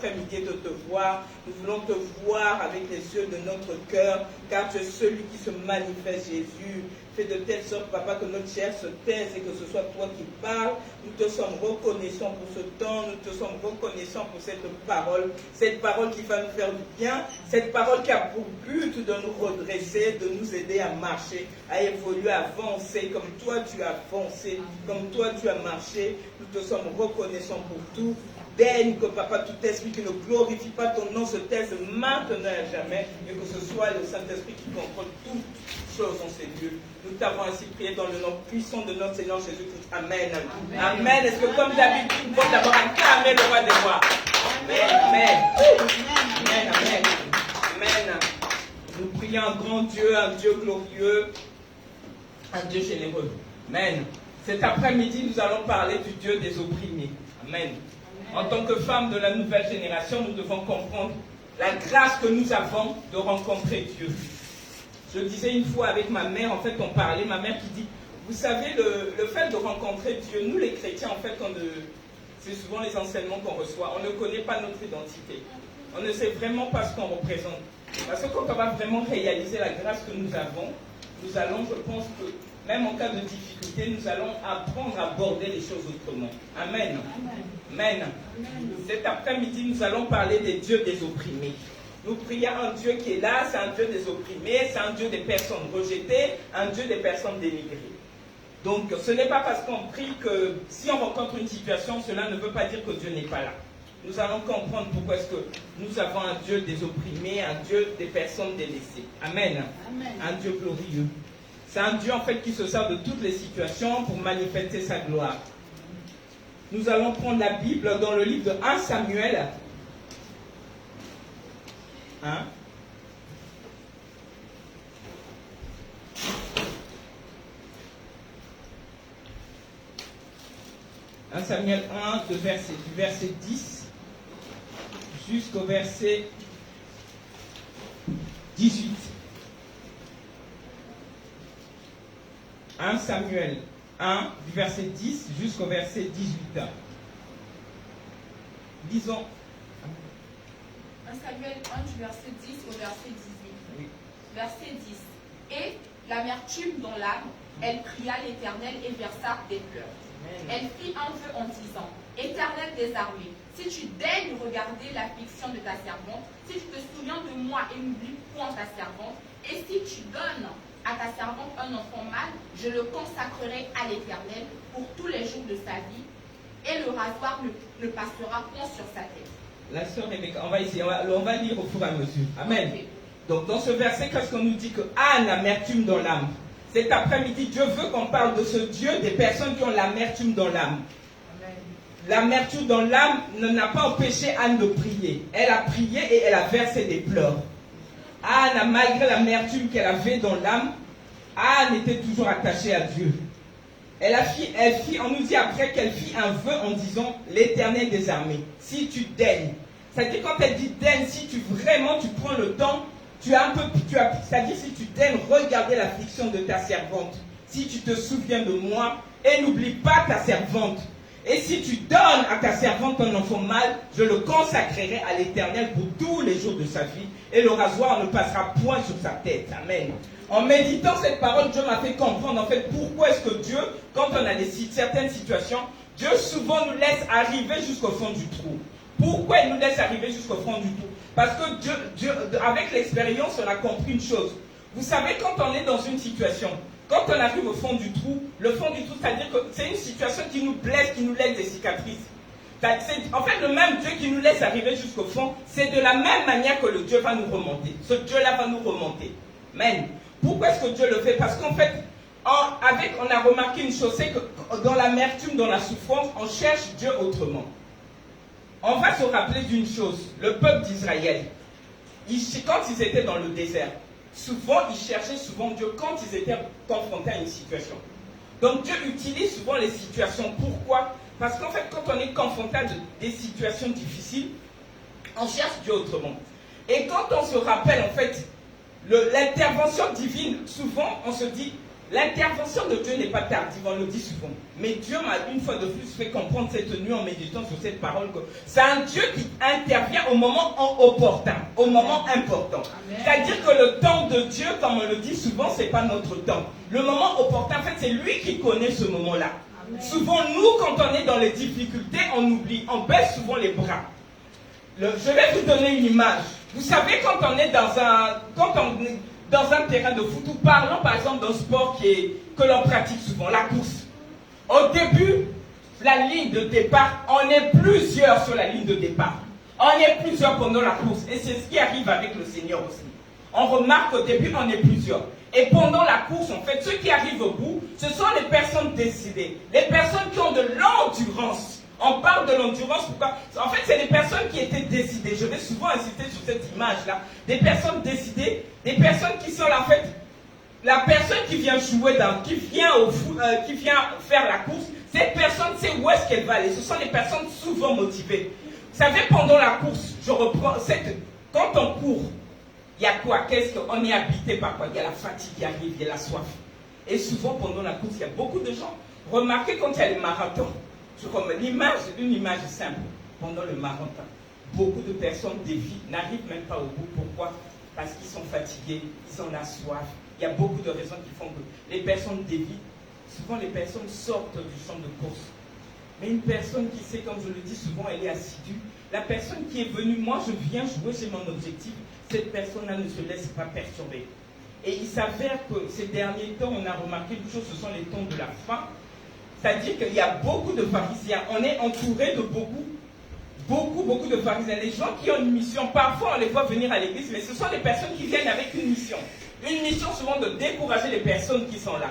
après-midi de te voir. Nous voulons te voir avec les yeux de notre cœur, car tu es celui qui se manifeste, Jésus. Fais de telle sorte, Papa, que notre chair se taise et que ce soit toi qui parles. Nous te sommes reconnaissants pour ce temps, nous te sommes reconnaissants pour cette parole qui va nous faire du bien, cette parole qui a pour but de nous redresser, de nous aider à marcher, à évoluer, à avancer, comme toi tu as avancé, comme toi tu as marché. Nous te sommes reconnaissants pour tout. Daigne que, Papa, tout esprit qui ne glorifie pas ton nom se taise maintenant et à jamais, et que ce soit le Saint-Esprit qui contrôle toutes choses en ces lieux. Nous t'avons ainsi prié dans le nom puissant de notre Seigneur Jésus-Christ. Amen. Amen. Amen. Est-ce que comme d'habitude, nous pouvons d'abord acclamer le roi des rois? Amen. Amen. Amen. Amen. Amen. Nous prions un grand Dieu, un Dieu glorieux, un Dieu généreux. Amen. Cet après-midi, nous allons parler du Dieu des opprimés. Amen. En tant que femmes de la nouvelle génération, nous devons comprendre la grâce que nous avons de rencontrer Dieu. Je disais une fois avec ma mère, en fait, on parlait, ma mère qui dit, vous savez, le fait de rencontrer Dieu, nous les chrétiens, en fait, c'est souvent les enseignements qu'on reçoit, on ne connaît pas notre identité. On ne sait vraiment pas ce qu'on représente. Parce que quand on va vraiment réaliser la grâce que nous avons, nous allons, je pense que, même en cas de difficulté, nous allons apprendre à aborder les choses autrement. Amen. Amen. Amen. Cet après-midi, nous allons parler des dieux des opprimés. Nous prions un Dieu qui est là, c'est un Dieu des opprimés, c'est un Dieu des personnes rejetées, un Dieu des personnes dénigrées. Donc, ce n'est pas parce qu'on prie que si on rencontre une situation, cela ne veut pas dire que Dieu n'est pas là. Nous allons comprendre pourquoi est-ce que nous avons un Dieu des opprimés, un Dieu des personnes délaissées. Amen. Amen. Un Dieu glorieux. C'est un Dieu en fait qui se sert de toutes les situations pour manifester sa gloire. Nous allons prendre la Bible dans le livre de 1 Samuel. 1 Samuel 1, du verset 10 jusqu'au verset 18. 1 Samuel 1, du verset 10 jusqu'au verset 18. Disons. 1 Samuel 1, du verset 10 au verset 18. Oui. Verset 10. Et l'amertume dans l'âme, elle pria l'Éternel et versa des pleurs. Elle fit un vœu en disant, Éternel des armées, si tu daignes regarder l'affliction de ta servante, si tu te souviens de moi et n'oublies point ta servante, et si tu donnes à ta servante un enfant mâle, je le consacrerai à l'Éternel pour tous les jours de sa vie, et le rasoir ne passera point sur sa tête. La sœur Rebecca, on va lire au fur et à mesure. Amen. Okay. Donc dans ce verset, qu'est-ce qu'on nous dit? Que l'amertume dans l'âme. Cet après-midi, Dieu veut qu'on parle de ce Dieu des personnes qui ont l'amertume dans l'âme. L'amertume dans l'âme n'a pas empêché Anne de prier. Elle a prié et elle a versé des pleurs. Anne, malgré l'amertume qu'elle avait dans l'âme, Anne était toujours attachée à Dieu. On nous dit après qu'elle fit un vœu en disant, l'Éternel des armées, si tu daignes. C'est-à-dire quand elle dit daignes, si tu prends le temps, c'est-à-dire si tu daignes regarder l'affliction de ta servante, si tu te souviens de moi, et n'oublie pas ta servante. Et si tu donnes à ta servante un enfant mâle, je le consacrerai à l'Éternel pour tous les jours de sa vie, et le rasoir ne passera point sur sa tête. Amen. En méditant cette parole, Dieu m'a fait comprendre en fait pourquoi est-ce que Dieu, quand on a certaines situations, Dieu souvent nous laisse arriver jusqu'au fond du trou. Pourquoi il nous laisse arriver jusqu'au fond du trou? Parce que Dieu, avec l'expérience, on a compris une chose. Vous savez, quand on est dans une situation, quand on arrive au fond du trou, c'est-à-dire que c'est une situation qui nous blesse, qui nous laisse des cicatrices. En fait, le même Dieu qui nous laisse arriver jusqu'au fond, c'est de la même manière que le Dieu va nous remonter. Ce Dieu-là va nous remonter. Amen. Pourquoi est-ce que Dieu le fait? Parce qu'en fait, on a remarqué une chose, c'est que dans l'amertume, dans la souffrance, on cherche Dieu autrement. On va se rappeler d'une chose, le peuple d'Israël, quand ils étaient dans le désert, souvent ils cherchaient Dieu quand ils étaient confrontés à une situation. Donc Dieu utilise souvent les situations. Pourquoi? Parce qu'en fait, quand on est confronté à des situations difficiles, on cherche Dieu autrement. Et quand on se rappelle en fait l'intervention divine, souvent on se dit, L'intervention de Dieu n'est pas tardive, on le dit souvent. Mais Dieu m'a une fois de plus fait comprendre cette nuit en méditant sur cette parole que c'est un Dieu qui intervient au moment opportun, au moment important. C'est-à-dire que le temps de Dieu, comme on le dit souvent, c'est pas notre temps. Le moment opportun, en fait, c'est lui qui connaît ce moment-là. Souvent, nous, quand on est dans les difficultés, on oublie, on baisse souvent les bras. Je vais vous donner une image. Vous savez, quand on est dans un terrain de foot, ou parlons par exemple d'un sport que l'on pratique souvent, la course. Au début, la ligne de départ, on est plusieurs sur la ligne de départ. On est plusieurs pendant la course. Et c'est ce qui arrive avec le Seigneur aussi. On remarque qu'au début, on est plusieurs. Et pendant la course, en fait, ceux qui arrivent au bout, ce sont les personnes décidées. Les personnes qui ont de l'endurance. On parle de l'endurance, pourquoi? En fait, c'est des personnes qui étaient décidées. Je vais souvent insister sur cette image-là. Des personnes décidées, des personnes qui sont là, en fait, la personne qui vient jouer, qui vient faire la course, cette personne sait où est-ce qu'elle va aller. Ce sont des personnes souvent motivées. Vous savez, pendant la course, je reprends quand on court, il y a quoi? Qu'est-ce qu'on est habité par quoi? Il y a la fatigue qui arrive, il y a la soif. Et souvent, pendant la course, il y a beaucoup de gens. Remarquez quand il y a les marathons. Une image simple. Pendant le marathon, beaucoup de personnes dévient, n'arrivent même pas au bout. Pourquoi? Parce qu'ils sont fatigués, ils ont la soif. Il y a beaucoup de raisons qui font que les personnes dévient. Souvent, les personnes sortent du champ de course. Mais une personne qui sait, comme je le dis souvent, elle est assidue. La personne qui est venue, moi je viens jouer, c'est mon objectif. Cette personne-là ne se laisse pas perturber. Et il s'avère que ces derniers temps, on a remarqué une chose, ce sont les temps de la faim. C'est-à-dire qu'il y a beaucoup de pharisiens. On est entouré de beaucoup de pharisiens. Les gens qui ont une mission, parfois on les voit venir à l'église, mais ce sont des personnes qui viennent avec une mission. Une mission souvent de décourager les personnes qui sont là.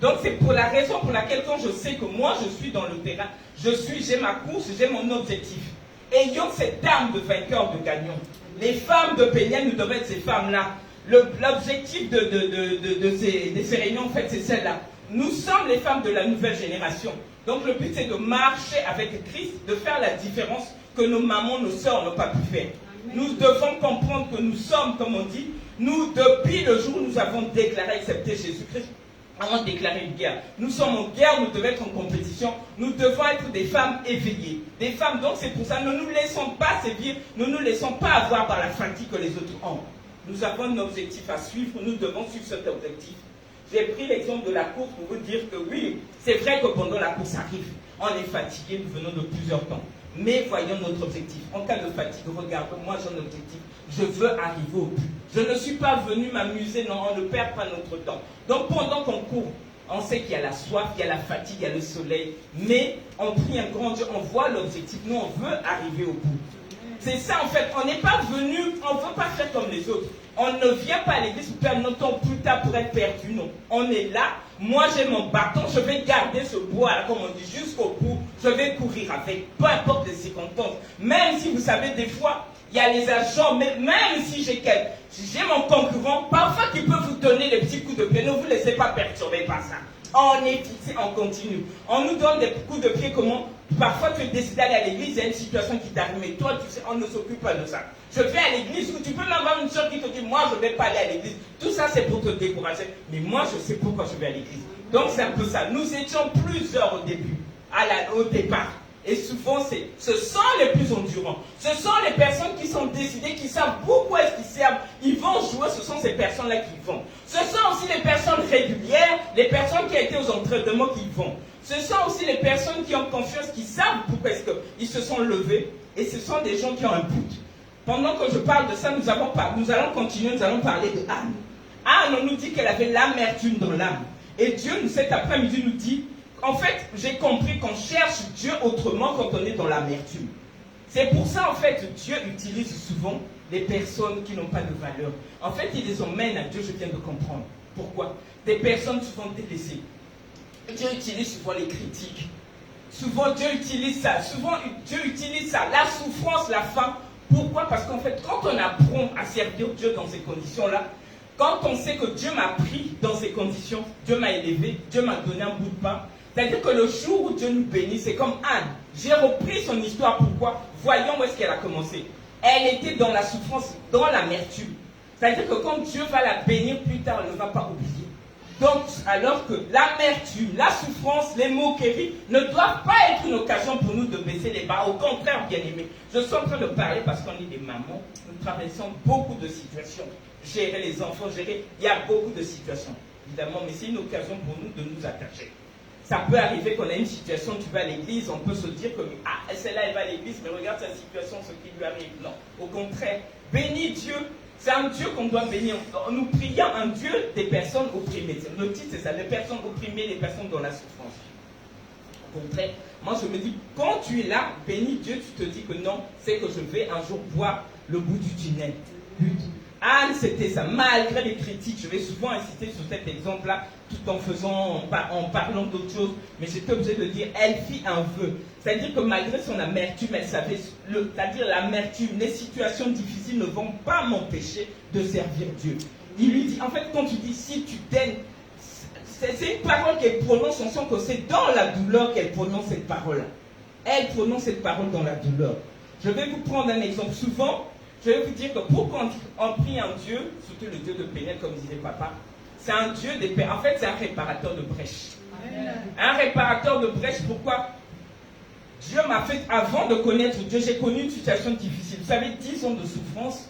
Donc c'est pour la raison pour laquelle quand je sais que moi je suis dans le terrain, j'ai ma course, j'ai mon objectif. Ayons cette âme de vainqueur, de gagnant. Les femmes de Péniel, nous devons être ces femmes-là. L'objectif de ces réunions, en fait, c'est celle-là. Nous sommes les femmes de la nouvelle génération. Donc le but c'est de marcher avec Christ, de faire la différence que nos mamans, nos sœurs n'ont pas pu faire. Nous devons comprendre que nous sommes, comme on dit, nous depuis le jour où nous avons déclaré accepter Jésus-Christ, avons déclaré une guerre. Nous sommes en guerre, nous devons être en compétition, nous devons être des femmes éveillées. Des femmes, donc c'est pour ça, ne nous laissons pas sévir, ne nous laissons pas avoir par la fatigue que les autres ont. Nous avons un objectif à suivre, nous devons suivre cet objectif. J'ai pris l'exemple de la course pour vous dire que oui, c'est vrai que pendant la course arrive, on est fatigué, nous venons de plusieurs temps. Mais voyons notre objectif. En cas de fatigue, regarde, moi j'ai un objectif. Je veux arriver au but. Je ne suis pas venu m'amuser, non, on ne perd pas notre temps. Donc pendant qu'on court, on sait qu'il y a la soif, il y a la fatigue, il y a le soleil. Mais on prie un grand Dieu, on voit l'objectif. Nous, on veut arriver au bout. C'est ça en fait, on n'est pas venu, on ne veut pas faire comme les autres. On ne vient pas à l'église pour perdre notre temps plus tard pour être perdu, non. On est là, moi j'ai mon bâton, je vais garder ce bois, là, comme on dit, jusqu'au bout. Je vais courir avec, peu importe les circonstances. Même si vous savez, des fois, il y a les agents, mais même si j'ai mon concurrent, parfois qui peut vous donner des petits coups de pied, ne vous laissez pas perturber par ça. On est fixé, on continue. On nous donne des coups de pied, comment? Parfois tu es décidé d'aller à l'église, il y a une situation qui t'arrive, mais toi tu sais, on ne s'occupe pas de ça. Je vais à l'église, ou tu peux même avoir une soeur qui te dit, moi je ne vais pas aller à l'église. Tout ça c'est pour te décourager, mais moi je sais pourquoi je vais à l'église. Donc c'est un peu ça. Nous étions plusieurs au début, au départ. Et souvent, ce sont les plus endurants. Ce sont les personnes qui sont décidées, qui savent pourquoi est-ce qu'ils servent. Ils vont jouer, ce sont ces personnes-là qui vont. Ce sont aussi les personnes régulières, les personnes qui ont été aux entraînements qui vont. Ce sont aussi les personnes qui ont confiance, qui savent pourquoi est-ce qu'ils se sont levés. Et ce sont des gens qui ont un but. Pendant que je parle de ça, nous allons continuer, nous allons parler de Anne. Anne, on nous dit qu'elle avait l'amertume dans l'âme. Et Dieu, cet après-midi, nous dit, en fait, j'ai compris qu'on cherche Dieu autrement quand on est dans l'amertume. C'est pour ça, en fait, Dieu utilise souvent les personnes qui n'ont pas de valeur. En fait, il les emmène à Dieu, je viens de comprendre. Pourquoi? Des personnes souvent délaissées. Dieu utilise souvent les critiques. Souvent, Dieu utilise ça. La souffrance, la faim. Pourquoi? Parce qu'en fait, quand on apprend à servir Dieu dans ces conditions-là, quand on sait que Dieu m'a pris dans ces conditions, Dieu m'a élevé, Dieu m'a donné un bout de pain, c'est-à-dire que le jour où Dieu nous bénit, c'est comme Anne. J'ai repris son histoire. Pourquoi? Voyons où est-ce qu'elle a commencé. Elle était dans la souffrance, dans l'amertume. C'est-à-dire que quand Dieu va la bénir plus tard, elle ne va pas oublier. Donc, alors que l'amertume, la souffrance, les moqueries ne doivent pas être une occasion pour nous de baisser les bras. Au contraire, bien aimés, je suis en train de parler parce qu'on est des mamans, nous traversons beaucoup de situations. Gérer les enfants, il y a beaucoup de situations, évidemment, mais c'est une occasion pour nous de nous attacher. Ça peut arriver qu'on a une situation, tu vas à l'église, on peut se dire que celle-là, elle va à l'église, mais regarde sa situation, ce qui lui arrive. Non, au contraire, bénis Dieu. C'est un Dieu qu'on doit bénir. Nous prions un Dieu des personnes opprimées. Le titre, c'est ça, les personnes opprimées, les personnes dans la souffrance. Au contraire, moi je me dis, quand tu es là, bénis Dieu, tu te dis que non, c'est que je vais un jour voir le bout du tunnel. Anne, c'était ça. Malgré les critiques, je vais souvent insister sur cet exemple-là, tout en parlant d'autres choses, mais j'étais obligé de dire, elle fit un vœu. C'est-à-dire que malgré son amertume, elle savait, c'est-à-dire l'amertume, les situations difficiles ne vont pas m'empêcher de servir Dieu. Il lui dit, en fait, quand tu dis, si tu daignes, c'est une parole qu'elle prononce, on sent que c'est dans la douleur qu'elle prononce cette parole-là. Elle prononce cette parole dans la douleur. Je vais vous prendre un exemple. Souvent, je vais vous dire que pour qu'on prie un Dieu, surtout le Dieu de Pénètre, comme disait papa, c'est un Dieu des pères. En fait, c'est un réparateur de brèches. Un réparateur de brèches, pourquoi? Dieu m'a fait, avant de connaître Dieu, j'ai connu une situation difficile. Vous savez, 10 ans de souffrance,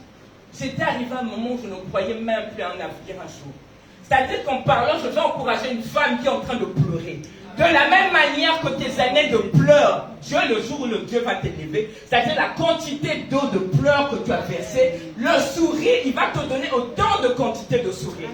c'était arrivé à un moment où je ne croyais même plus à un avenir un jour. C'est-à-dire qu'en parlant, je vais encourager une femme qui est en train de pleurer. De la même manière que tes années de pleurs, Dieu, le jour où le Dieu va t'élever, c'est-à-dire la quantité d'eau de pleurs que tu as versé, le sourire, il va te donner autant de quantité de sourire.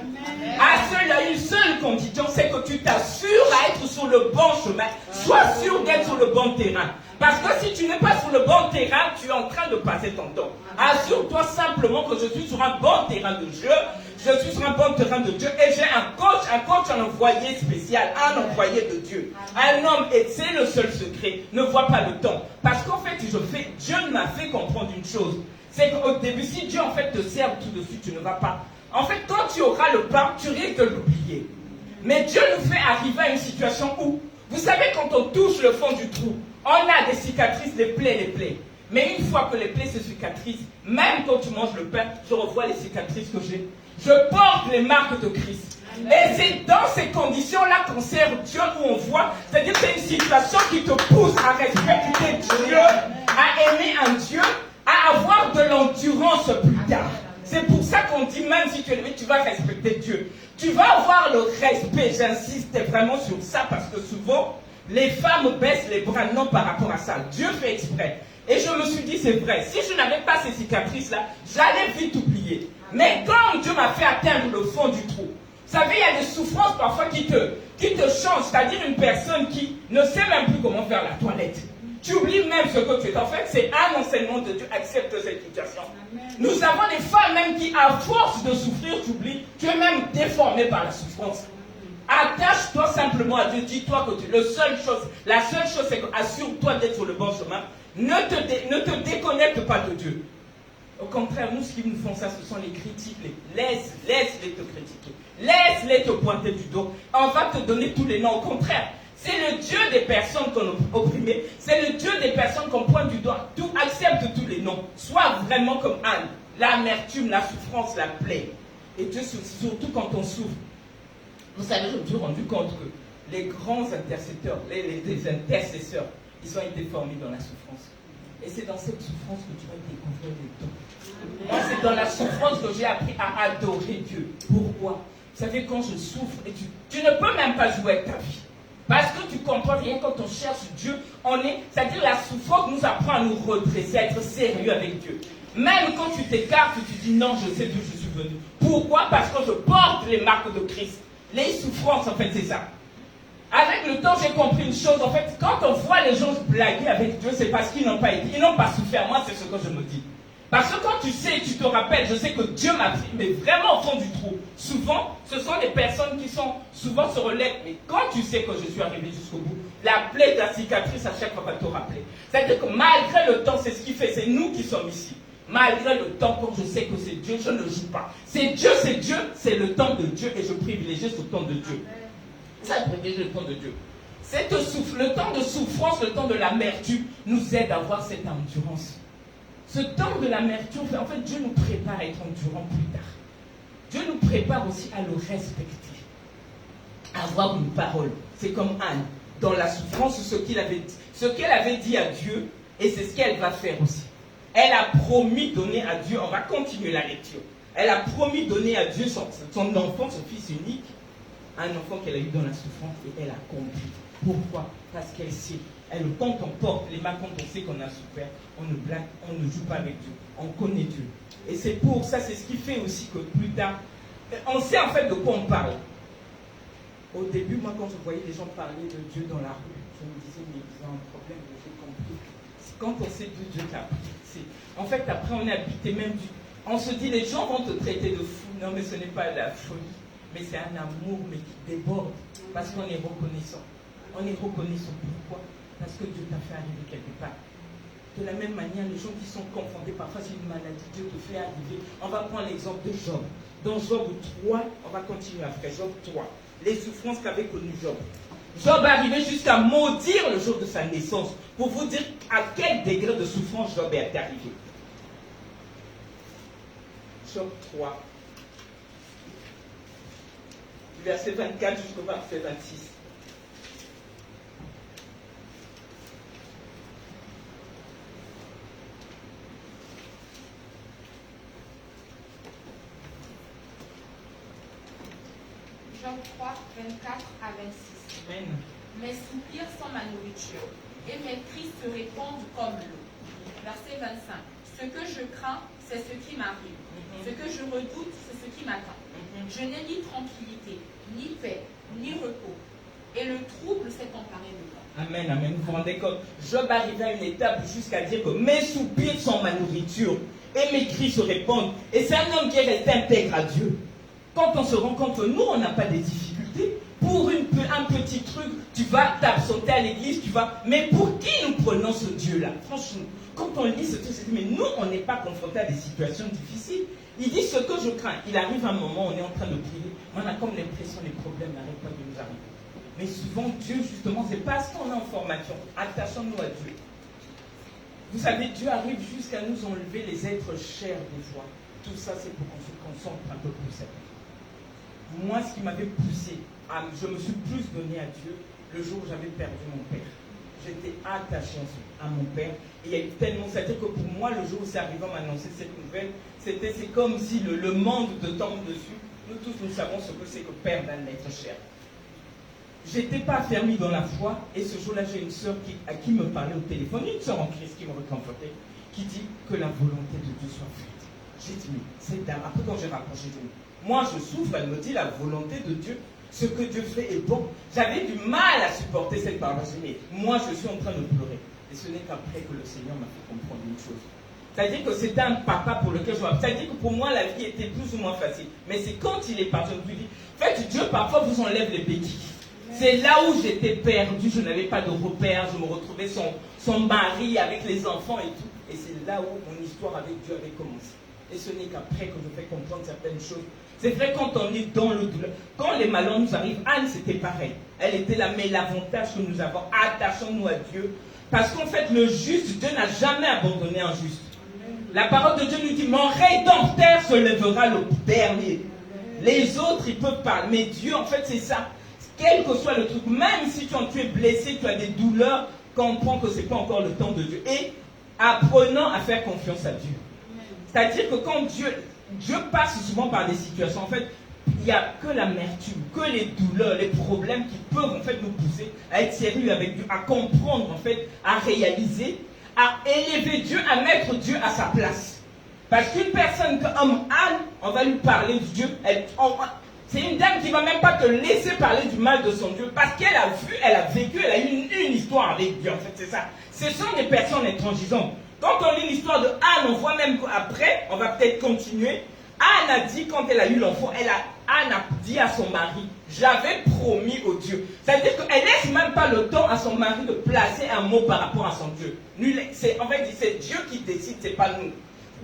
Il y a une seule condition, c'est que tu t'assures à être sur le bon chemin. Sois sûr d'être sur le bon terrain. Parce que si tu n'es pas sur le bon terrain, tu es en train de passer ton temps. Assure-toi simplement que je suis sur un bon terrain de jeu. Je suis sur un bon terrain de Dieu et j'ai un coach, un envoyé spécial, un envoyé de Dieu. Un homme, et c'est le seul secret, ne voit pas le temps. Parce qu'en fait, Dieu m'a fait comprendre une chose. C'est qu'au début, si Dieu en fait te sert tout de suite, tu ne vas pas. En fait, quand tu auras le pain, tu risques de l'oublier. Mais Dieu nous fait arriver à une situation où, vous savez, quand on touche le fond du trou, on a des cicatrices, les plaies. Mais une fois que les plaies se cicatrisent, même quand tu manges le pain, je revois les cicatrices que j'ai. Je porte les marques de Christ. Et c'est dans ces conditions-là qu'on sert Dieu, où on voit, c'est-à-dire que c'est une situation qui te pousse à respecter Dieu, à aimer un Dieu, à avoir de l'endurance plus tard. C'est pour ça qu'on dit, même si tu es élevé, tu vas respecter Dieu. Tu vas avoir le respect, j'insiste vraiment sur ça, parce que souvent, les femmes baissent les bras, non par rapport à ça. Dieu fait exprès. Et je me suis dit, c'est vrai, si je n'avais pas ces cicatrices-là, j'allais vite oublier. Mais quand Dieu m'a fait atteindre le fond du trou, vous savez, il y a des souffrances parfois qui te changent. C'est-à-dire une personne qui ne sait même plus comment faire la toilette. Tu oublies même ce que tu es. En fait, c'est un enseignement de Dieu. Accepte cette situation. Amen. Nous avons des femmes même qui, à force de souffrir, tu oublies, tu es même déformé par la souffrance. Attache-toi simplement à Dieu. Dis-toi que la seule chose, c'est que assure-toi d'être sur le bon chemin. Ne te déconnecte pas de Dieu. Au contraire, nous, ce qui nous font ça, ce sont les critiques. Laisse-les te critiquer. Laisse-les te pointer du dos. On va te donner tous les noms. Au contraire, c'est le Dieu des personnes qu'on opprime. C'est le Dieu des personnes qu'on pointe du doigt. Accepte tous les noms. Sois vraiment comme Anne. L'amertume, la souffrance, la plaie. Et Dieu, surtout quand on souffre. Vous savez, je me suis rendu compte que les grands intercesseurs, les intercesseurs, ils ont été formés dans la souffrance. Et c'est dans cette souffrance que tu vas découvrir les dons. Moi, c'est dans la souffrance que j'ai appris à adorer Dieu. Pourquoi? Vous savez, quand je souffre, et tu ne peux même pas jouer avec ta vie. Parce que tu comprends rien, quand on cherche Dieu, c'est-à-dire la souffrance nous apprend à nous redresser, à être sérieux avec Dieu. Même quand tu t'écartes, tu dis non, je sais d'où je suis venu. Pourquoi? Parce que je porte les marques de Christ. Les souffrances, en fait, c'est ça. Avec le temps, j'ai compris une chose. En fait, quand on voit les gens blaguer avec Dieu, c'est parce qu'ils n'ont pas été, ils n'ont pas souffert. Moi, c'est ce que je me dis. Parce que quand tu sais, tu te rappelles, je sais que Dieu m'a pris, mais vraiment au fond du trou. Souvent, ce sont des personnes qui souvent se relèvent. Mais quand tu sais que je suis arrivé jusqu'au bout, la plaie de la cicatrice, à chaque fois, va te rappeler. C'est-à-dire que malgré le temps, c'est ce qui fait, c'est nous qui sommes ici. Malgré le temps, quand je sais que c'est Dieu, je ne joue pas. C'est Dieu, c'est le temps de Dieu et je privilégie ce temps de Dieu. Ça, je privilégie le temps de Dieu. Le temps de souffrance, le temps de l'amertume nous aide à avoir cette endurance. Ce temps de l'amertume, en fait, Dieu nous prépare à être endurant plus tard. Dieu nous prépare aussi à le respecter. avoir une parole. C'est comme Anne. Dans la souffrance, ce qu'elle avait dit à Dieu, et c'est ce qu'elle va faire aussi. Elle a promis donner à Dieu, on va continuer la lecture. Elle a promis donner à Dieu son enfant, son fils unique, un enfant qu'elle a eu dans la souffrance, et elle a compris. Pourquoi? Parce qu'elle sait. Quand on porte les mains, quand on sait qu'on a souffert, on ne blague, on ne joue pas avec Dieu. On connaît Dieu. Et c'est pour ça, c'est ce qui fait aussi que plus tard, on sait en fait de quoi on parle. Au début, moi, quand je voyais les gens parler de Dieu dans la rue, je me disais, mais ils ont un problème, j'ai compris. C'est quand on sait de Dieu qu'après, en fait, après, on est habité même du... On se dit, les gens vont te traiter de fou. Non, mais ce n'est pas de la folie. Mais c'est un amour, mais qui déborde. Parce qu'on est reconnaissant. On est reconnaissant. Pourquoi? Parce que Dieu t'a fait arriver quelque part. De la même manière, les gens qui sont confrontés, parfois c'est une maladie, Dieu te fait arriver. On va prendre l'exemple de Job. Dans Job 3, on va continuer après, Job 3. Les souffrances qu'avait connues Job. Job arrivait jusqu'à maudire le jour de sa naissance. Pour vous dire à quel degré de souffrance Job est arrivé. Job 3. Du verset 24 jusqu'au verset 26. Job 3, 24 à 26. Amen. Mes soupirs sont ma nourriture, et mes cris se répandent comme l'eau. Verset 25. Ce que je crains, c'est ce qui m'arrive. Ce que je redoute, c'est ce qui m'attend. Je n'ai ni tranquillité, ni paix, ni repos. Et le trouble s'est emparé de moi. Amen, amen. Vous vous rendez compte? Job arrivait à une étape jusqu'à dire que mes soupirs sont ma nourriture, et mes cris se répandent. Et c'est un homme qui est resté intègre à Dieu. Quand on se rend compte que nous, on n'a pas de difficultés, pour un petit truc, tu vas t'absenter à l'église, tu vas... Mais pour qui nous prenons ce Dieu-là? Franchement, quand on lit ce truc, c'est mais nous, on n'est pas confrontés à des situations difficiles. Il dit ce que je crains. Il arrive un moment, on est en train de prier, on a comme l'impression que les problèmes n'arrêtent pas de nous arriver. Mais souvent, Dieu, justement, c'est parce qu'on est en formation. Attachons-nous à Dieu. Vous savez, Dieu arrive jusqu'à nous enlever les êtres chers des fois. Tout ça, c'est pour qu'on se concentre un peu plus à Dieu. Moi, ce qui m'avait poussé, je me suis plus donné à Dieu le jour où j'avais perdu mon père. J'étais attaché à mon père. Et il y a eu tellement... C'est-à-dire que pour moi, le jour où c'est arrivé à m'annoncer cette nouvelle, c'est comme si le monde te tombe dessus. Nous tous, nous savons ce que c'est que perdre un être cher. J'étais pas affermi dans la foi. Et ce jour-là, j'ai une sœur à qui me parlait au téléphone, une sœur en Christ qui me réconfortait, qui dit que la volonté de Dieu soit faite. J'ai dit, mais cette dame, après quand j'ai rapproché de lui, moi je souffre, elle me dit la volonté de Dieu, ce que Dieu fait est bon. J'avais du mal à supporter cette parole, mais moi je suis en train de pleurer. Et ce n'est qu'après que le Seigneur m'a fait comprendre une chose. C'est-à-dire que c'était un papa pour lequel je m'appelle. C'est-à-dire que pour moi la vie était plus ou moins facile. Mais c'est quand il est parti, je lui dis, en fait Dieu parfois vous enlève les béquilles. C'est là où j'étais perdu, je n'avais pas de repère, je me retrouvais son mari avec les enfants et tout. Et c'est là où mon histoire avec Dieu avait commencé. Et ce n'est qu'après que je fais comprendre certaines choses. C'est vrai quand on est dans le douleur. Quand les malheurs nous arrivent, Anne c'était pareil. Elle était là, mais l'avantage que nous avons, attachons-nous à Dieu. Parce qu'en fait, le juste, Dieu n'a jamais abandonné un juste. La parole de Dieu nous dit, mon rédempteur se lèvera le dernier. Les autres, ils peuvent parler. Mais Dieu, en fait, c'est ça. Quel que soit le truc, même si tu es blessé, tu as des douleurs, comprends que ce n'est pas encore le temps de Dieu. Et apprenons à faire confiance à Dieu. C'est-à-dire que quand Dieu passe souvent par des situations, en fait, il n'y a que l'amertume, que les douleurs, les problèmes qui peuvent en fait nous pousser à être sérieux avec Dieu, à comprendre en fait, à réaliser, à élever Dieu, à mettre Dieu à sa place. Parce qu'une personne comme Anne, on va lui parler de Dieu, c'est une dame qui ne va même pas te laisser parler du mal de son Dieu, parce qu'elle a vu, elle a vécu, elle a eu une histoire avec Dieu, en fait, c'est ça. Ce sont des personnes intransigeantes. Quand on lit l'histoire de Anne, on voit même qu'après, on va peut-être continuer, Anne a dit, quand elle a eu l'enfant, Anne a dit à son mari, j'avais promis au Dieu. C'est-à-dire qu'elle ne laisse même pas le temps à son mari de placer un mot par rapport à son Dieu. En fait, c'est Dieu qui décide, ce n'est pas nous.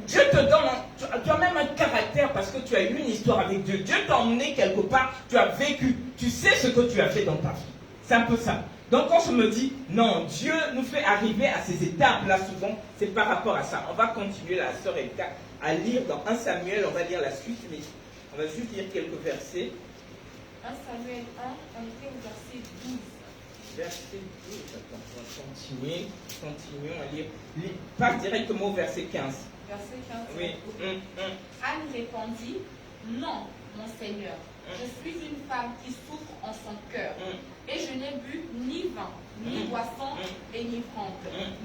Dieu te donne, tu as même un caractère parce que tu as eu une histoire avec Dieu. Dieu t'a emmené quelque part, tu as vécu, tu sais ce que tu as fait dans ta vie. C'est un peu ça. Donc quand je me dis, non, Dieu nous fait arriver à ces étapes-là souvent, c'est par rapport à ça. On va continuer, la sœur Elka, à lire dans 1 Samuel, on va lire la suite, mais on va juste lire quelques versets. 1 1 Samuel 1, on était au verset 12. Verset 12, attends, on va continuer. Continuons à lire. Pas directement au verset 15. Verset 15. Oui. Anne répondit, non, mon Seigneur, je suis une femme qui souffre en son cœur, et je n'ai bu ni vin, ni boisson, et ni franc,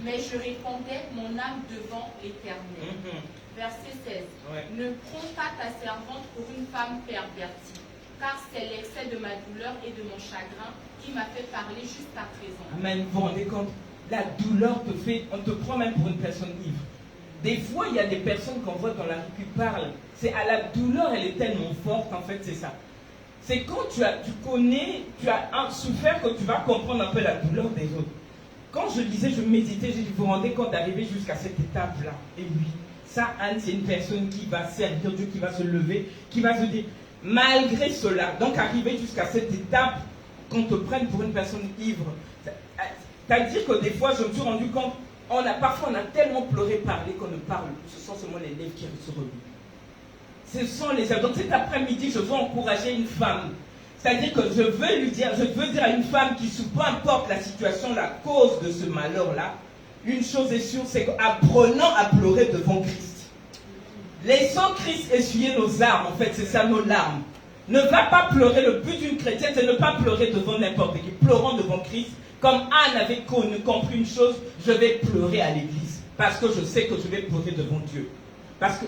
mais je répandais mon âme devant l'Éternel. Verset 16. Ouais. Ne prends pas ta servante pour une femme pervertie, car c'est l'excès de ma douleur et de mon chagrin qui m'a fait parler jusqu'à présent. Amen. Vous vous rendez compte? La douleur te fait, on te prend même pour une personne ivre. Des fois, il y a des personnes qu'on voit dans la rue qui parlent. C'est à la douleur, elle est tellement forte, en fait, c'est ça. C'est quand tu connais, tu as souffert que tu vas comprendre un peu la douleur des autres. Quand je lisais, je méditais, je vous vous rendez compte d'arriver jusqu'à cette étape-là. Et oui, ça, Anne, c'est une personne qui va servir Dieu, qui va se lever, qui va se dire, malgré cela, donc arriver jusqu'à cette étape, qu'on te prenne pour une personne ivre. C'est-à-dire que des fois, je me suis rendu compte, parfois on a tellement pleuré, parlé qu'on ne parle plus. Ce sont seulement les lèvres qui se remuent. Ce sont les œuvres. Donc cet après-midi, je veux encourager une femme. C'est-à-dire que je veux dire à une femme qui souffre, peu importe la situation, la cause de ce malheur-là, une chose est sûre, c'est qu'apprenons à pleurer devant Christ. Laissons Christ essuyer nos larmes, en fait, c'est ça, nos larmes. Ne va pas pleurer, le but d'une chrétienne, c'est ne pas pleurer devant n'importe qui. Pleurons devant Christ. Comme Anne avait compris une chose, je vais pleurer à l'église. Parce que je sais que je vais pleurer devant Dieu. Parce que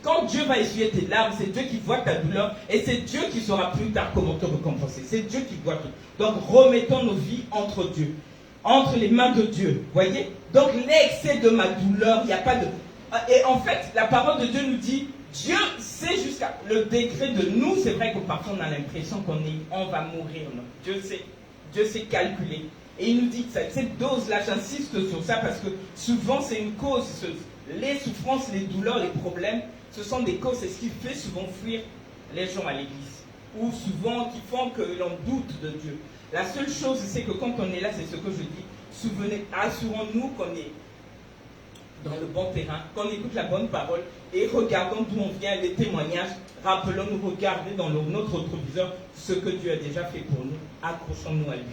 quand Dieu va essuyer tes larmes, c'est Dieu qui voit ta douleur. Et c'est Dieu qui saura plus tard comment te récompenser. C'est Dieu qui voit tout. Donc remettons nos vies entre Dieu. Entre les mains de Dieu. Voyez? Donc l'excès de ma douleur, il n'y a pas de... Et en fait, la parole de Dieu nous dit, Dieu sait jusqu'à le degré de nous. C'est vrai que parfois on a l'impression on va mourir. Non? Dieu sait calculer. Et il nous dit que cette dose-là, j'insiste sur ça parce que souvent c'est une cause. Les souffrances, les douleurs, les problèmes, ce sont des causes. C'est ce qui fait souvent fuir les gens à l'église. Ou souvent qui font que l'on doute de Dieu. La seule chose, c'est que quand on est là, c'est ce que je dis. Assurons-nous qu'on est dans le bon terrain, qu'on écoute la bonne parole et regardons d'où on vient, les témoignages. Rappelons-nous, regarder dans notre rétroviseur ce que Dieu a déjà fait pour nous. Accrochons-nous à lui.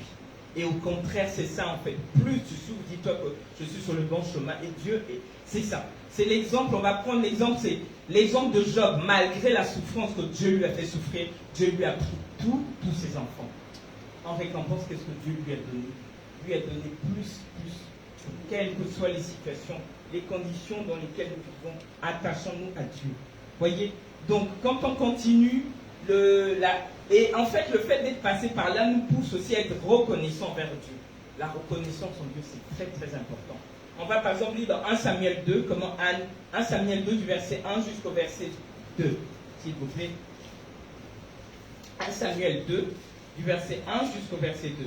Et au contraire, c'est ça en fait. Plus tu souffres, dis-toi que je suis sur le bon chemin. Et Dieu, c'est ça. C'est l'exemple, on va prendre l'exemple, c'est l'exemple de Job. Malgré la souffrance que Dieu lui a fait souffrir, Dieu lui a pris tous ses enfants. En récompense, qu'est-ce que Dieu lui a donné? Lui a donné plus. Quelles que soient les situations, les conditions dans lesquelles nous vivons, attachons-nous à Dieu. Voyez? Donc, quand on continue, et en fait, le fait d'être passé par là nous pousse aussi à être reconnaissants envers Dieu. La reconnaissance en Dieu, c'est très très important. On va par exemple lire dans 1 Samuel 2, comment Anne, 1 Samuel 2 du verset 1 jusqu'au verset 2, s'il vous plaît. 1 Samuel 2, du verset 1 jusqu'au verset 2.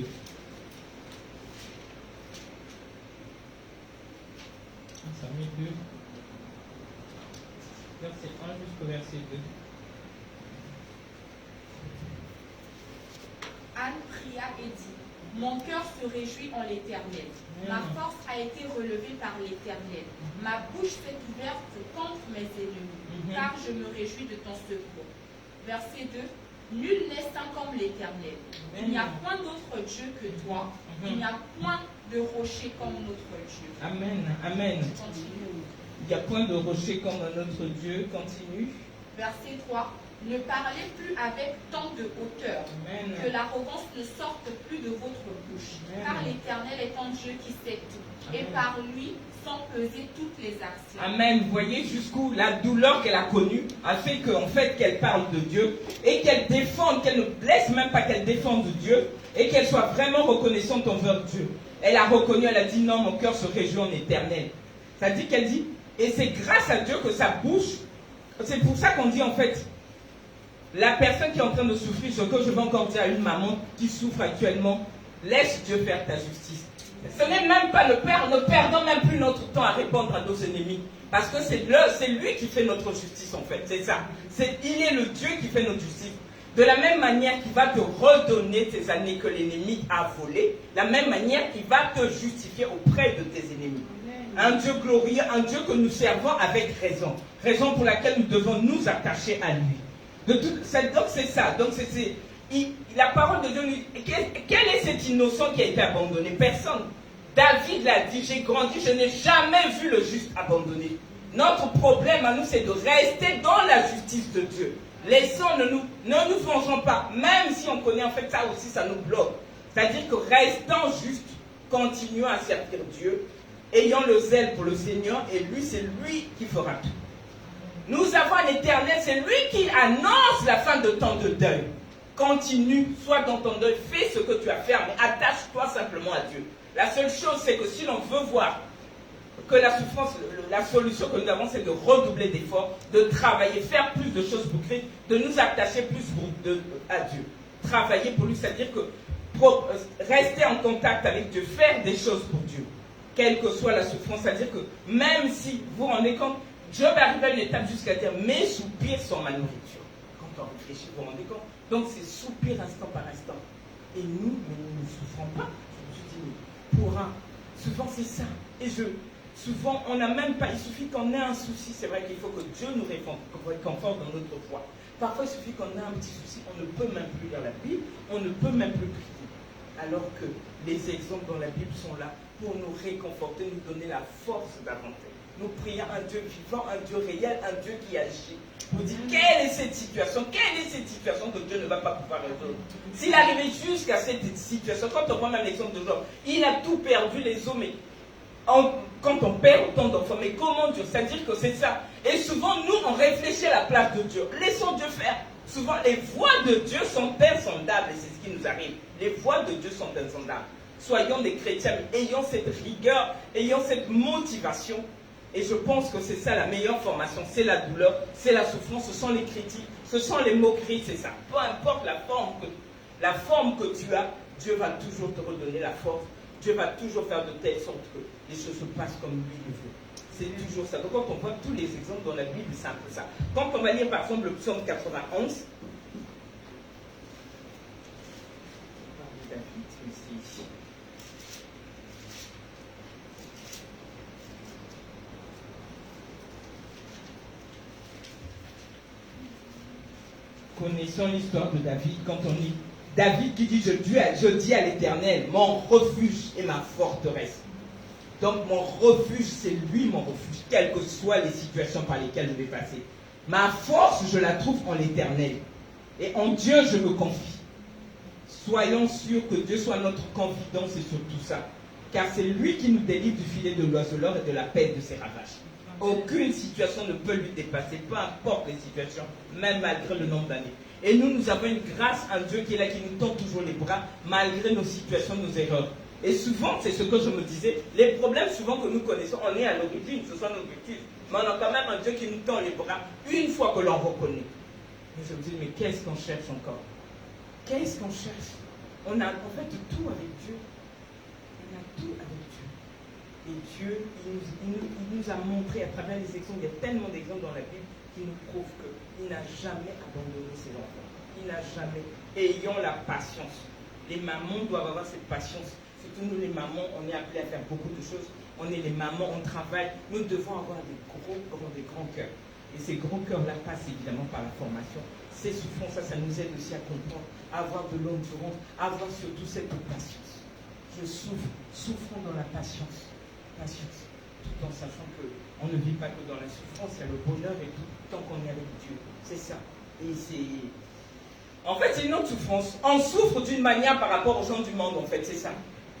1 Samuel 2, verset 1 jusqu'au verset 2. Anne pria et dit, mon cœur se réjouit en l'Éternel. Ma force a été relevée par l'Éternel. Ma bouche s'est ouverte contre mes ennemis, car je me réjouis de ton secours. Verset 2. Nul n'est saint comme l'Éternel. Il n'y a point d'autre Dieu que toi. Il n'y a point de rocher comme notre Dieu. Amen. Amen. Continue. Il n'y a point de rocher comme notre Dieu. Continue. Verset 3. Ne parlez plus avec tant de hauteur, Amen. Que l'arrogance ne sorte plus de votre bouche, Amen. Car l'Éternel est un Dieu qui sait tout, Amen. Et par lui sont pesées toutes les actions. Amen. Vous voyez jusqu'où la douleur qu'elle a connue a fait qu'elle parle de Dieu et qu'elle défende, qu'elle ne blesse même pas, qu'elle défende Dieu et qu'elle soit vraiment reconnaissante envers Dieu. Elle a reconnu, elle a dit non, mon cœur se réjouit en éternel. Ça dit qu'elle dit, et c'est grâce à Dieu que sa bouche, c'est pour ça qu'on dit en fait, la personne qui est en train de souffrir, ce que je vais encore dire à une maman qui souffre actuellement, laisse Dieu faire ta justice. Ce n'est même pas le Père, ne perdons même plus notre temps à répondre à nos ennemis. Parce que c'est lui qui fait notre justice en fait, c'est ça. Il est le Dieu qui fait notre justice. De la même manière qu'il va te redonner tes années que l'ennemi a volées, la même manière qu'il va te justifier auprès de tes ennemis. Un Dieu glorieux, un Dieu que nous servons avec raison. Raison pour laquelle nous devons nous attacher à lui. Donc c'est ça. Donc la parole de Dieu nous dit, quel est cet innocent qui a été abandonné? Personne. David l'a dit, j'ai grandi, je n'ai jamais vu le juste abandonné. Notre problème à nous, c'est de rester dans la justice de Dieu. Ne nous vengeons pas, même si on connaît en fait ça aussi, ça nous bloque. C'est-à-dire que restant juste, continuons à servir Dieu, ayant le zèle pour le Seigneur, et lui, c'est lui qui fera tout. Nous avons un éternel, c'est lui qui annonce la fin de temps de deuil. Continue, sois dans ton deuil, fais ce que tu as à faire, mais attache-toi simplement à Dieu. La seule chose, c'est que si l'on veut voir que la souffrance, la solution que nous avons, c'est de redoubler d'efforts, de travailler, faire plus de choses pour Christ, de nous attacher plus à Dieu. Travailler pour lui, c'est-à-dire que rester en contact avec Dieu, faire des choses pour Dieu, quelle que soit la souffrance, c'est-à-dire que même si vous vous rendez compte, Job arrive à une étape jusqu'à dire mes soupirs sont ma nourriture. Quand on réfléchit, vous vous rendez compte? Donc c'est soupir instant par instant. Et nous, nous ne souffrons pas. Je dis, souvent c'est ça. Et souvent on n'a même pas, il suffit qu'on ait un souci. C'est vrai qu'il faut que Dieu nous réconforte dans notre foi. Parfois il suffit qu'on ait un petit souci, on ne peut même plus lire la Bible, on ne peut même plus prier. Alors que les exemples dans la Bible sont là pour nous réconforter, nous donner la force d'avancer. Nous prions un Dieu vivant, un Dieu réel, un Dieu qui agit. Vous dites, quelle est cette situation? Quelle est cette situation que Dieu ne va pas pouvoir résoudre? S'il arrivait jusqu'à cette situation, quand on prend même l'exemple de Job, il a tout perdu, les hommes. Quand on perd autant d'enfants, mais comment Dieu? C'est-à-dire que c'est ça. Et souvent, nous, on réfléchit à la place de Dieu. Laissons Dieu faire. Souvent, les voies de Dieu sont insondables, et c'est ce qui nous arrive. Les voies de Dieu sont insondables. Soyons des chrétiens, ayons cette rigueur, ayons cette motivation. Et je pense que c'est ça la meilleure formation, c'est la douleur, c'est la souffrance, ce sont les critiques, ce sont les moqueries, c'est ça. Peu importe la forme que tu as, Dieu va toujours te redonner la force, Dieu va toujours faire de telle sorte que les choses se passent comme lui le veut. C'est toujours ça. Donc quand on voit tous les exemples dans la Bible, c'est un peu ça. Quand on va lire par exemple le psaume 91, connaissons l'histoire de David, quand on lit David qui dit je dis à l'Éternel, mon refuge et ma forteresse. Donc mon refuge, c'est lui mon refuge, quelles que soient les situations par lesquelles je vais passer. Ma force, je la trouve en l'Éternel. Et en Dieu, je me confie. Soyons sûrs que Dieu soit notre confidence et sur tout ça. Car c'est lui qui nous délivre du filet de l'oiseleur et de la peste de ses ravages. Aucune situation ne peut lui dépasser, peu importe les situations, même malgré le nombre d'années. Et nous avons une grâce, un Dieu qui est là, qui nous tend toujours les bras, malgré nos situations, nos erreurs. Et souvent, c'est ce que je me disais, les problèmes souvent que nous connaissons, on est à l'origine, ce sont nos bêtises. Mais on a quand même un Dieu qui nous tend les bras une fois que l'on reconnaît. Et je me dis, mais qu'est-ce qu'on cherche encore? Qu'est-ce qu'on cherche? On a en fait tout avec Dieu. On a tout avec Dieu. Et Dieu, il nous a montré à travers les exemples, il y a tellement d'exemples dans la Bible qui nous prouvent qu'il n'a jamais abandonné ses enfants. Il n'a jamais. Ayons la patience. Les mamans doivent avoir cette patience. Surtout nous les mamans, on est appelés à faire beaucoup de choses. On est les mamans, on travaille. Nous devons avoir des grands cœurs. Et ces grands cœurs-là passent évidemment par la formation. Ces souffrances, ça nous aide aussi à comprendre, à avoir de l'endurance, à avoir surtout cette patience. Je souffre, souffrons dans la patience. Patience, tout en sachant qu'on ne vit pas que dans la souffrance, il y a le bonheur et tout, tant qu'on est avec Dieu. C'est ça. Et c'est... En fait, c'est une autre souffrance. On souffre d'une manière par rapport aux gens du monde, en fait, c'est ça.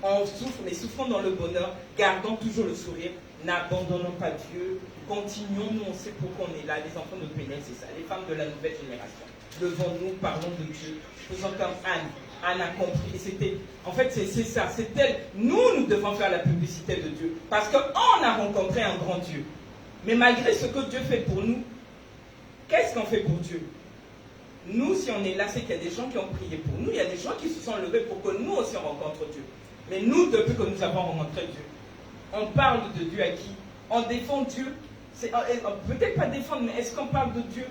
On souffre, mais souffrons dans le bonheur, gardons toujours le sourire, n'abandonnons pas Dieu, continuons, nous on sait pourquoi on est là, les enfants de Pénel, c'est ça, les femmes de la nouvelle génération. Levons-nous, parlons de Dieu, faisons comme Anne. Anne a compris, et c'était, en fait c'est ça, c'est elle, nous devons faire la publicité de Dieu, parce qu'on a rencontré un grand Dieu. Mais malgré ce que Dieu fait pour nous, qu'est-ce qu'on fait pour Dieu? Nous, si on est là, c'est qu'il y a des gens qui ont prié pour nous, il y a des gens qui se sont levés pour que nous aussi on rencontre Dieu. Mais nous, depuis que nous avons rencontré Dieu, on parle de Dieu à qui? On défend Dieu. Peut-être pas défendre, mais est-ce qu'on parle de Dieu?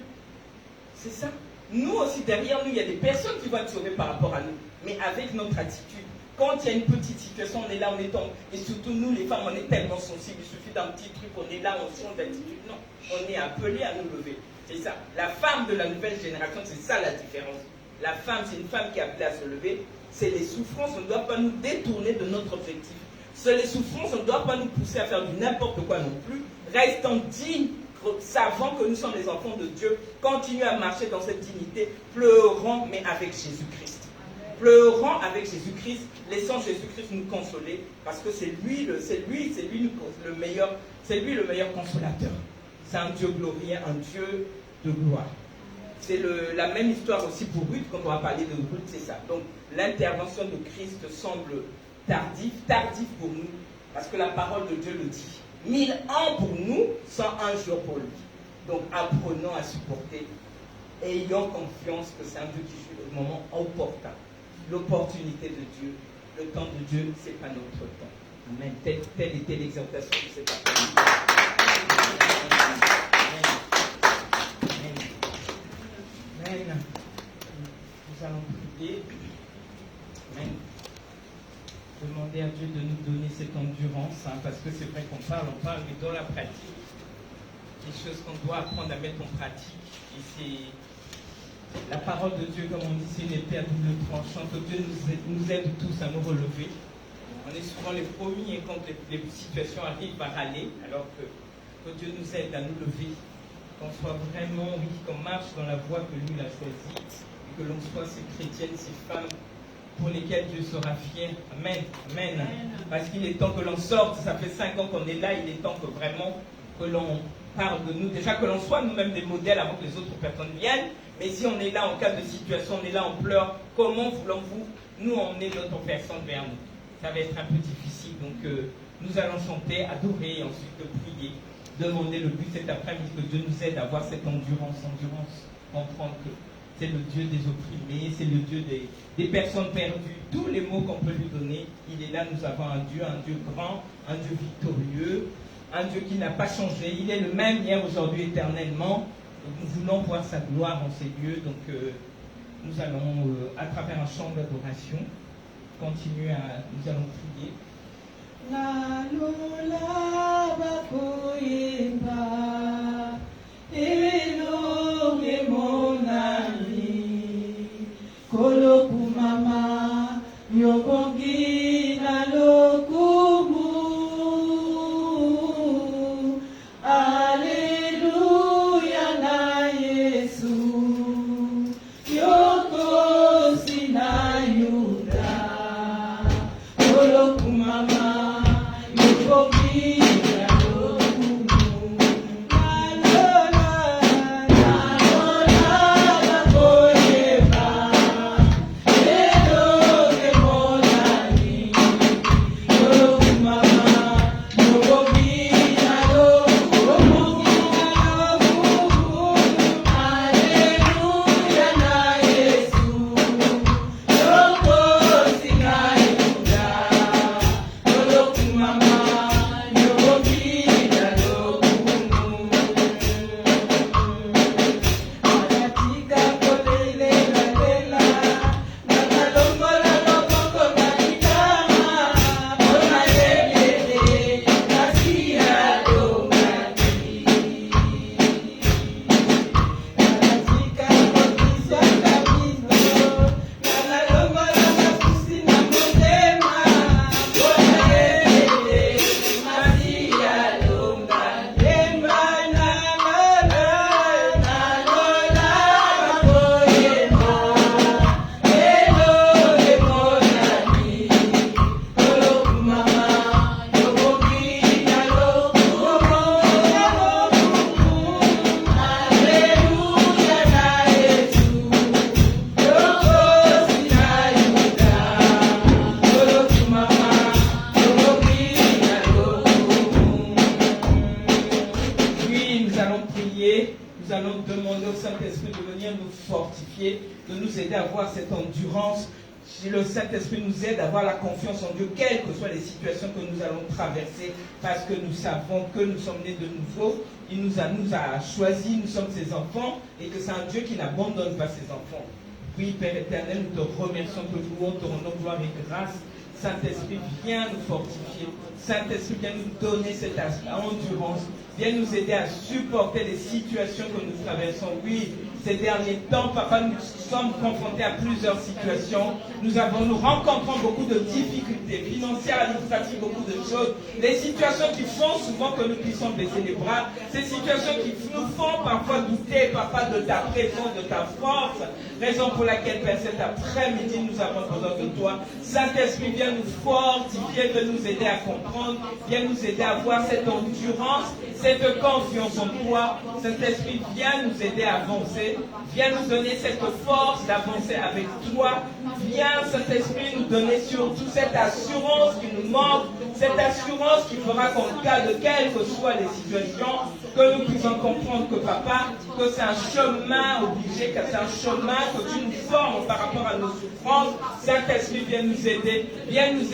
C'est ça. Nous aussi, derrière nous, il y a des personnes qui vont être sauvées par rapport à nous. Mais avec notre attitude. Quand il y a une petite situation, on est là, on est tombé. Et surtout, nous, les femmes, on est tellement sensibles. Il suffit d'un petit truc, on est là, on change d'attitude. Non, on est appelés à nous lever. C'est ça. La femme de la nouvelle génération, c'est ça la différence. La femme, c'est une femme qui est appelée à se lever. C'est les souffrances, on ne doit pas nous détourner de notre objectif. C'est les souffrances, on ne doit pas nous pousser à faire du n'importe quoi non plus. Restons dignes, savant que nous sommes les enfants de Dieu. Continuons à marcher dans cette dignité, pleurant, mais avec Jésus-Christ. Pleurant avec Jésus-Christ, laissant Jésus-Christ nous consoler, parce que c'est lui le meilleur consolateur. C'est un Dieu glorieux, un Dieu de gloire. C'est la même histoire aussi pour Ruth, quand on va parler de Ruth, c'est ça. Donc l'intervention de Christ semble tardive pour nous, parce que la parole de Dieu le dit. 1000 ans pour nous, 101 jours pour lui. Donc apprenons à supporter, ayons confiance que c'est un Dieu qui joue au moment opportun. L'opportunité de Dieu, le temps de Dieu, ce n'est pas notre temps. Amen. Telle était l'exhortation de cet après-midi. Amen. Nous allons prier. Amen. Demander à Dieu de nous donner cette endurance, parce que c'est vrai qu'on parle, mais dans la pratique, des choses qu'on doit apprendre à mettre en pratique. Et c'est la parole de Dieu, comme on dit, c'est une épée à double tranchant, que Dieu nous aide tous à nous relever. On est souvent les premiers quand les situations arrivent à râler, alors que Dieu nous aide à nous lever, qu'on soit vraiment, qu'on marche dans la voie que lui a choisie, et que l'on soit ces chrétiennes, ces femmes pour lesquelles Dieu sera fier. Amen. Amen. Parce qu'il est temps que l'on sorte, ça fait 5 ans qu'on est là, il est temps que vraiment que l'on parle de nous, déjà que l'on soit nous-mêmes des modèles avant que les autres personnes viennent, mais si on est là en cas de situation, on est là, on pleure, comment voulons-vous nous emmener d'autres personnes vers nous? Ça va être un peu difficile, donc nous allons chanter, adorer, et ensuite prier, demander le but cet après-midi que Dieu nous aide à avoir cette endurance, comprendre que c'est le Dieu des opprimés, c'est le Dieu des personnes perdues, tous les mots qu'on peut lui donner, il est là, nous avons un Dieu grand, un Dieu victorieux, un Dieu qui n'a pas changé, il est le même hier, aujourd'hui, éternellement. Donc, nous voulons voir sa gloire en ces lieux, donc nous allons, à travers un chant d'adoration, continuer nous allons prier. Nous allons demander au Saint-Esprit de venir nous fortifier, de nous aider à avoir cette endurance. Si le Saint-Esprit nous aide à avoir la confiance en Dieu, quelles que soient les situations que nous allons traverser, parce que nous savons que nous sommes nés de nouveau, il nous a choisis, nous sommes ses enfants, et que c'est un Dieu qui n'abandonne pas ses enfants. Oui, Père éternel, nous te remercions, te louons, te rendons gloire et grâce. Saint-Esprit, viens nous fortifier. Saint-Esprit, viens nous donner cette endurance. Viens nous aider à supporter les situations que nous traversons. Oui, ces derniers temps, Papa, nous sommes confrontés à plusieurs situations. Nous rencontrons beaucoup de difficultés financières, administratives, beaucoup de choses. Les situations qui font souvent que nous puissions baisser les bras. Ces situations qui nous font parfois douter, Papa, de ta présence, de ta force. Raison pour laquelle, Père, cet après-midi, nous avons besoin de toi. Saint-Esprit, viens nous fortifier, viens nous aider à comprendre, viens nous aider à avoir cette endurance, cette confiance en toi. Saint-Esprit, viens nous aider à avancer. Viens nous donner cette force d'avancer avec toi. Viens, Saint-Esprit, nous donner surtout cette assurance qui nous manque, cette assurance qui fera qu'en cas de quelles que soient les situations, que nous puissions comprendre que, Papa, que c'est un chemin obligé, que c'est un chemin que tu nous formes par rapport à nos souffrances. Saint-Esprit, viens nous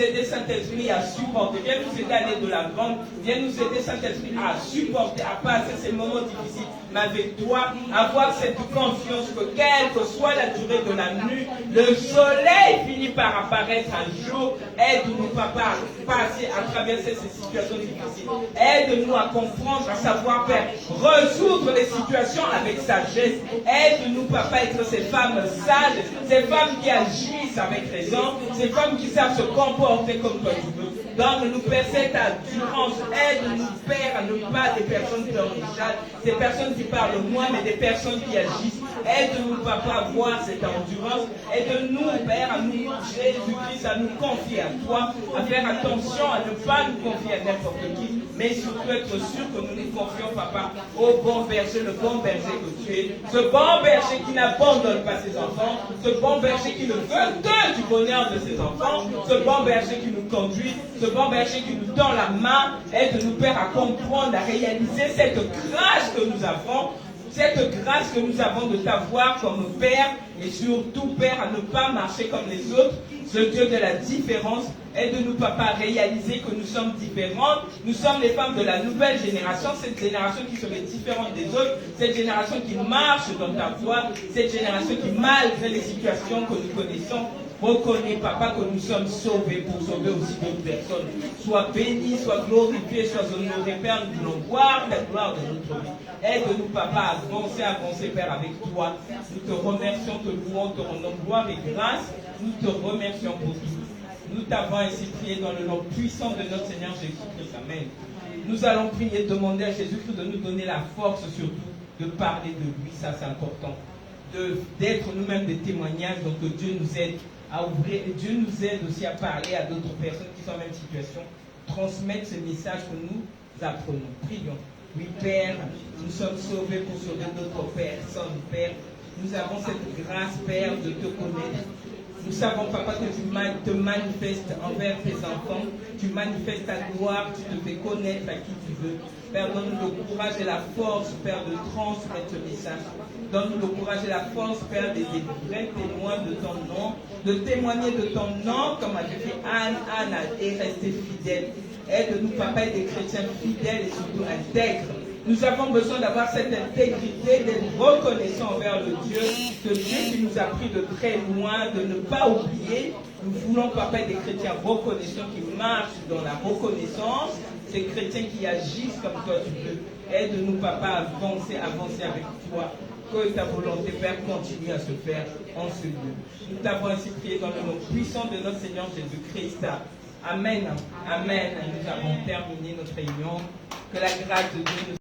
aider, Saint-Esprit, à supporter, viens nous aider à aller de l'avant, viens nous aider, Saint-Esprit, à supporter, à passer ces moments difficiles, mais avec toi, avoir cette confiance que quelle que soit la durée de la nuit, le soleil finit par apparaître un jour. Aide-nous, Papa, à passer, à traverser ces situations difficiles. Aide-nous à comprendre, à savoir faire, résoudre les situations avec sagesse. Aide-nous, Papa, à être ces femmes sages, ces femmes qui agissent avec raison, ces femmes qui savent se comporter comme toi tu veux. Donne-nous, Père, cette endurance. Aide-nous, Père, à ne pas des personnes qui enrichissent, des personnes qui parlent moins, mais des personnes qui agissent. Aide-nous, Papa, à voir cette endurance. Aide-nous, Père, à nous, Jésus-Christ, à nous confier à toi, à faire attention à ne pas nous confier à n'importe qui, mais surtout être sûr que nous nous confions, Papa, au bon berger, le bon berger que tu es. Ce bon berger qui n'abandonne pas ses enfants, ce bon berger qui ne veut que du bonheur de ses enfants, ce bon berger qui nous conduit, ce bon berger qui nous tend la main. Aide-nous, Père, à comprendre, à réaliser cette grâce que nous avons, cette grâce que nous avons de t'avoir comme Père, et surtout, Père, à ne pas marcher comme les autres, ce Dieu de la différence. Aide-nous, Papa, à réaliser que nous sommes différentes. Nous sommes les femmes de la nouvelle génération, cette génération qui serait différente des autres, cette génération qui marche dans ta voie, cette génération qui, malgré les situations que nous connaissons, reconnaît, Papa, que nous sommes sauvés pour sauver aussi d'autres personnes. Sois béni, sois glorifié, sois honoré, Père. Nous voulons voir la gloire de notre vie. Aide-nous, Papa, à avancer, Père, avec toi. Nous te remercions, te louons, te rendons gloire et grâce. Nous te remercions pour tout. Nous t'avons ainsi prié dans le nom puissant de notre Seigneur Jésus-Christ. Amen. Nous allons prier, demander à Jésus-Christ de nous donner la force surtout de parler de lui. Ça, c'est important. D'être nous-mêmes des témoignages. Donc que Dieu nous aide à ouvrir. Et Dieu nous aide aussi à parler à d'autres personnes qui sont en même situation. Transmettre ce message que nous apprenons. Prions. Oui, Père, nous sommes sauvés pour sauver d'autres personnes, Père. Nous avons cette grâce, Père, de te connaître. Nous savons, Papa, que tu te manifestes envers tes enfants. Tu manifestes ta gloire, tu te fais connaître à qui tu veux. Père, donne-nous le courage et la force, Père, de transmettre ce message. Donne-nous le courage et la force, Père, des vrais témoins de ton nom, de témoigner de ton nom, comme a dit Anne. Anne est restée fidèle. Aide-nous, Papa, et des chrétiens fidèles et surtout intègres. Nous avons besoin d'avoir cette intégrité, d'être reconnaissants envers le Dieu, ce Dieu qui nous a pris de très loin, de ne pas oublier. Nous voulons, Papa, des chrétiens reconnaissants qui marchent dans la reconnaissance, des chrétiens qui agissent comme toi tu veux. Aide-nous, Papa, à avancer avec toi. Que ta volonté, Père, continue à se faire en ce lieu. Nous t'avons ainsi prié dans le nom puissant de notre Seigneur Jésus-Christ. Amen. Amen. Nous avons terminé notre réunion. Que la grâce de Dieu nous